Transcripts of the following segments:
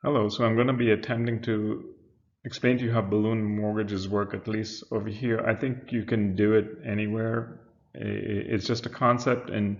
Hello, so I'm going to be attempting to explain to you how balloon mortgages work, at least over here. I think you can do it anywhere. It's just a concept, and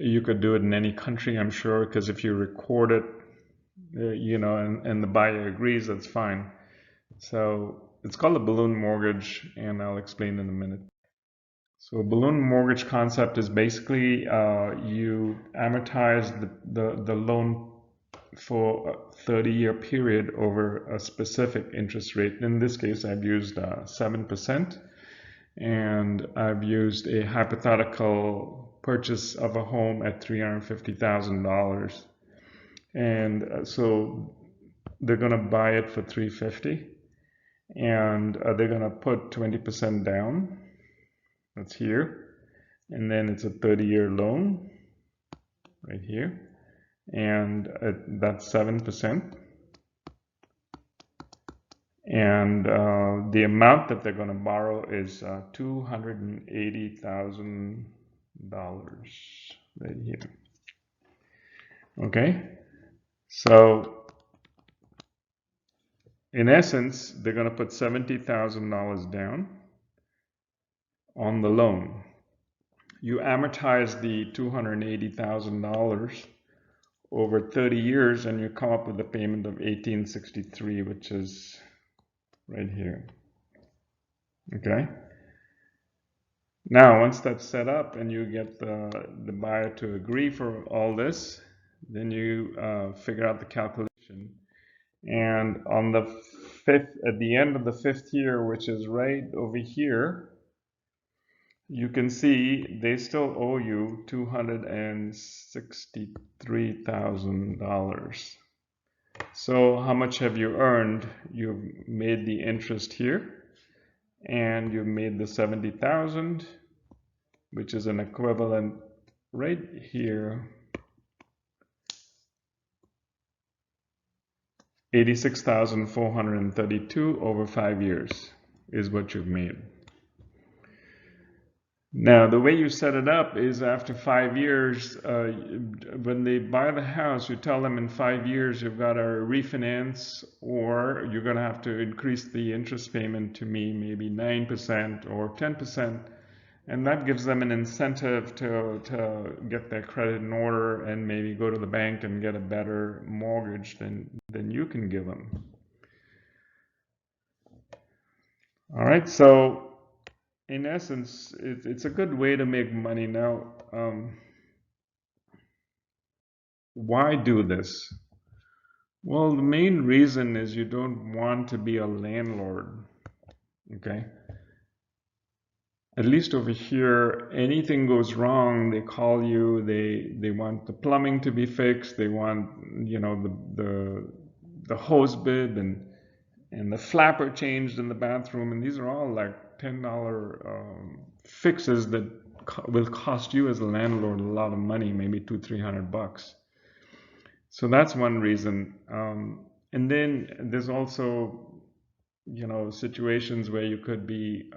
you could do it in any country, I'm sure, because if you record it, and the buyer agrees, that's fine. So it's called a balloon mortgage, and I'll explain in a minute. So a balloon mortgage concept is basically you amortize the loan for a 30-year period over a specific interest rate. In this case, I've used 7%, and I've used a hypothetical purchase of a home at $350,000. And so they're going to buy it for $350,000, and they're going to put 20% down. That's here. And then it's a 30-year loan right here. And that's 7%. And the amount that they're going to borrow is $280,000 right here. Okay, so in essence, they're going to put $70,000 down on the loan. You amortize the $280,000 over 30 years, and you come up with a payment of $1,863, which is right here. Okay. Now, once that's set up and you get the buyer to agree for all this, then you figure out the calculation. And on the at the end of the 5th year, which is right over here, you can see they still owe you $263,000. So how much have you earned? You've made the interest here, and you've made the 70,000, which is an equivalent right here, 86,432 over 5 years is what you've made. Now, the way you set it up is after 5 years, when they buy the house, you tell them in 5 years you've got to refinance, or you're going to have to increase the interest payment to me, maybe 9% or 10%. And that gives them an incentive to get their credit in order and maybe go to the bank and get a better mortgage than you can give them. All right, so in essence, it's a good way to make money. Now, why do this? Well, the main reason is you don't want to be a landlord, okay? At least over here, anything goes wrong, they call you, they want the plumbing to be fixed, they want, the hose bib and the flapper changed in the bathroom, and these are all like $10 fixes that will cost you as a landlord a lot of money, maybe $200-300. So that's one reason. And then there's also, situations where you could be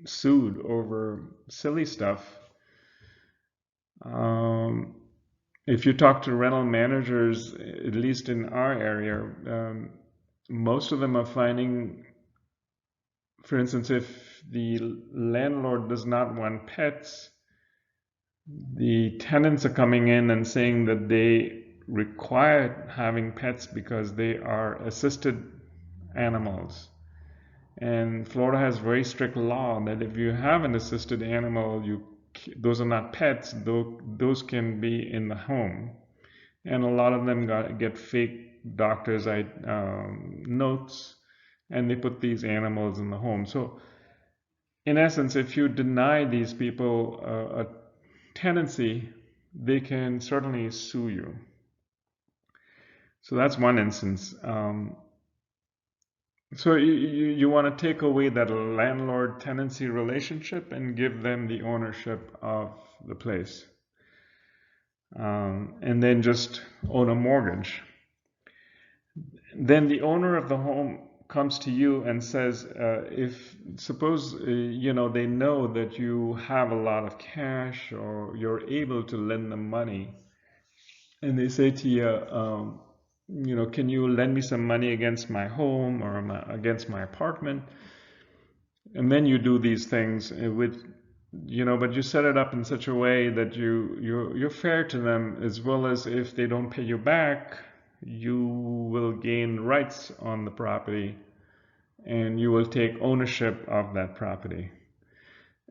sued over silly stuff. If you talk to rental managers, at least in our area, most of them are finding, for instance, if the landlord does not want pets, the tenants are coming in and saying that they require having pets because they are assisted animals. And Florida has very strict law that if you have an assisted animal, those are not pets, those can be in the home. And a lot of them get fake doctor's notes, and they put these animals in the home. So in essence, if you deny these people a tenancy, they can certainly sue you. So that's one instance. So you want to take away that landlord-tenancy relationship and give them the ownership of the place. And then just own a mortgage. Then the owner of the home comes to you and says, suppose they know that you have a lot of cash or you're able to lend them money, and they say to you, can you lend me some money against my home or against my apartment? And then you do these things with, but you set it up in such a way that you're fair to them, as well as if they don't pay you back, you will gain rights on the property and you will take ownership of that property.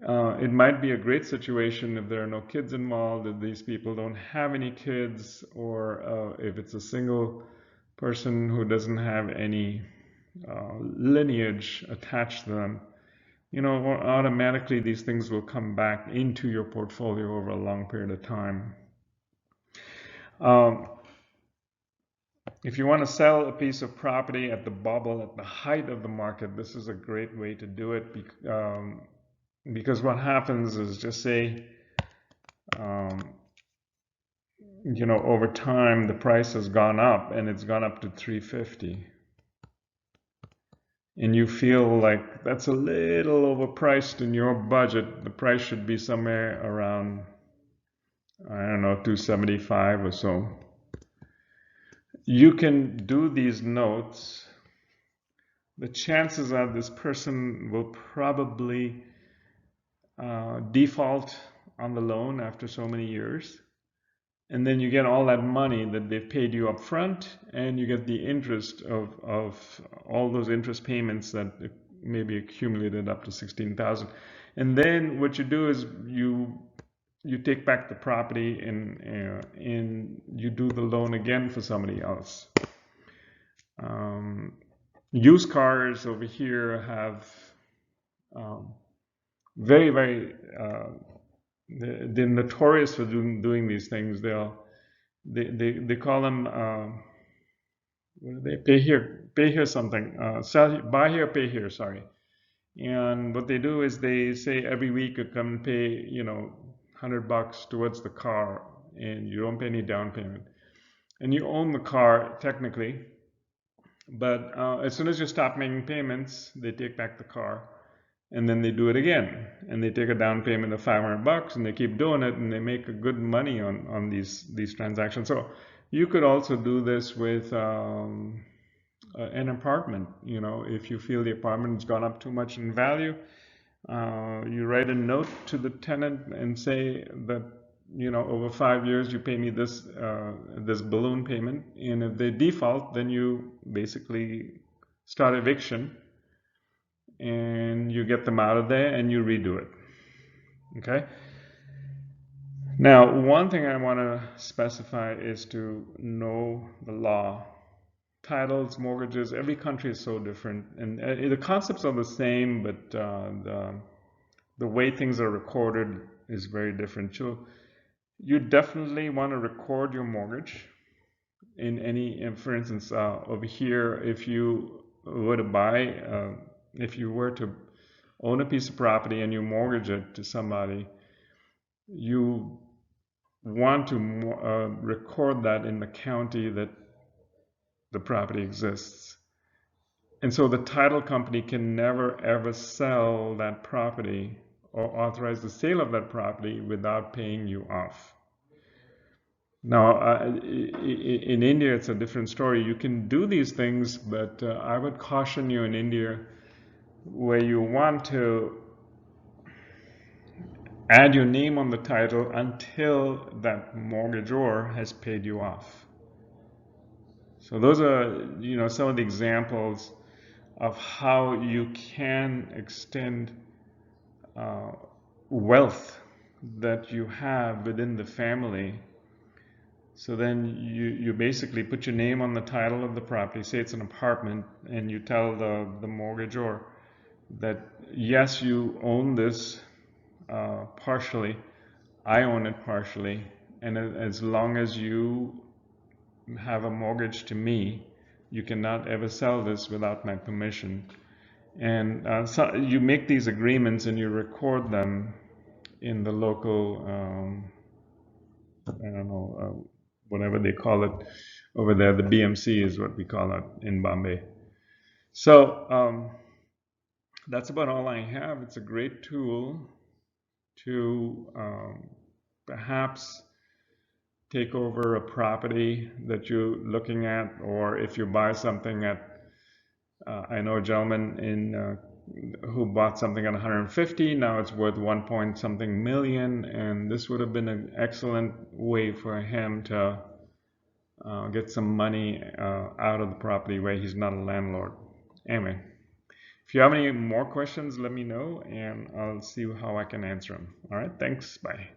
It might be a great situation if there are no kids involved, if these people don't have any kids, or if it's a single person who doesn't have any lineage attached to them. Automatically these things will come back into your portfolio over a long period of time. If you want to sell a piece of property at the bubble, at the height of the market, this is a great way to do it, because what happens is, just say, over time the price has gone up and it's gone up to 350. And you feel like that's a little overpriced in your budget. The price should be somewhere around, I don't know, 275 or so. You can do these notes. The chances are this person will probably default on the loan after so many years. And then you get all that money that they've paid you up front, and you get the interest of all those interest payments that maybe accumulated up to 16,000. And then what you do is you take back the property and you do the loan again for somebody else. Used cars over here have very, very they're notorious for doing these things. They call them what do they pay here something, buy here, pay here, sorry. And what they do is they say every week you come and pay $100 towards the car, and you don't pay any down payment, and you own the car technically, but as soon as you stop making payments, they take back the car. And then they do it again, and they take a down payment of $500, and they keep doing it, and they make a good money on these transactions. So you could also do this with an apartment. If you feel the apartment's gone up too much in value, you write a note to the tenant and say that over 5 years you pay me this balloon payment, and if they default, then you basically start eviction. And you get them out of there and you redo it. Okay? Now, one thing I want to specify is to know the law. Titles, mortgages, every country is so different. And the concepts are the same, but the way things are recorded is very different. So you definitely want to record your mortgage in any, for instance, over here, if you were to own a piece of property and you mortgage it to somebody, you want to record that in the county that the property exists. And so the title company can never ever sell that property or authorize the sale of that property without paying you off. Now, in India, it's a different story. You can do these things, but I would caution you in India, where you want to add your name on the title until that mortgagor has paid you off. So those are, some of the examples of how you can extend wealth that you have within the family. So then you basically put your name on the title of the property, say it's an apartment, and you tell the mortgagor that yes, you own this partially, I own it partially, and as long as you have a mortgage to me, you cannot ever sell this without my permission. And so you make these agreements and you record them in the local, I don't know, whatever they call it over there. The BMC is what we call it in Bombay. So that's about all I have. It's a great tool to perhaps take over a property that you're looking at, or if you buy something at, I know a gentleman who bought something at 150, now it's worth 1 point something million, and this would have been an excellent way for him to get some money out of the property where he's not a landlord. Anyway, if you have any more questions, let me know and I'll see how I can answer them. All right, thanks. Bye.